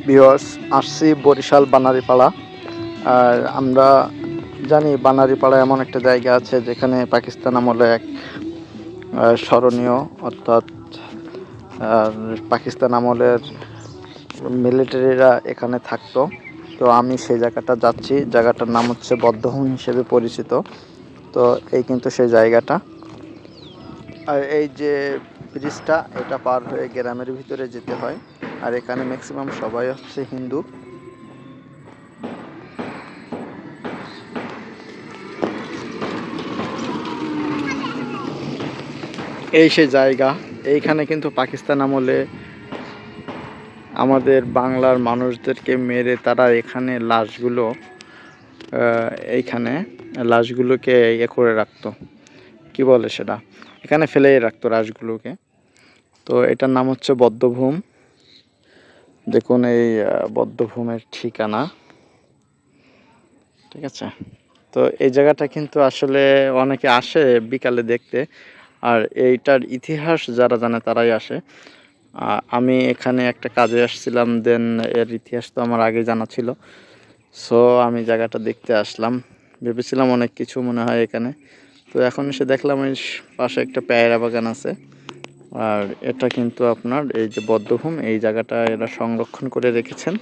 Viewers, আসছি বরিশাল বানারীপাড়া। আর আমরা জানি বানারীপাড়া এমন একটা জায়গা আছে যেখানে পাকিস্তান আমলে এক স্মরণীয়, অর্থাৎ পাকিস্তান আমলের মিলিটারিরা এখানে থাকতো। তো আমি সেই জায়গাটা যাচ্ছি, জায়গাটার নাম হচ্ছে বদ্ধভূমি হিসেবে পরিচিত। তো এই কিন্তু সেই জায়গাটা। আর এই যে ব্রিজটা, এটা পার হয়ে গ্রামের ভিতরে যেতে হয়। আর এখানে ম্যাক্সিমাম সবাই হচ্ছে হিন্দু। এই সে জায়গা। এইখানে কিন্তু পাকিস্তান আমলে আমাদের বাংলার মানুষদেরকে মেরে তারা এখানে লাশগুলো এইখানে লাশগুলোকে ইয়ে করে রাখতো, কি বলে সেটা, এখানে ফেলেই রাখতো লাশগুলোকে। তো এটার নাম হচ্ছে বদ্ধভূম। দেখুন এই বদ্ধভূমের ঠিকানা, ঠিক আছে। তো এই জায়গাটা কিন্তু আসলে অনেকে আসে বিকালে দেখতে। আর এইটার ইতিহাস যারা জানে তারাই আসে। আমি এখানে একটা কাজে আসছিলাম, দেন এর ইতিহাস তো আমার আগে জানা ছিল। সো আমি জায়গাটা দেখতে আসলাম, ভেবেছিলাম অনেক কিছু মনে হয় এখানে। তো এখন এসে দেখলাম এই পাশে একটা পেয়ারা বাগান আছে। আর এটা কিন্তু আপনার এই যে বদ্ধভূম, এই জায়গাটা এরা সংরক্ষণ করে রেখেছেন।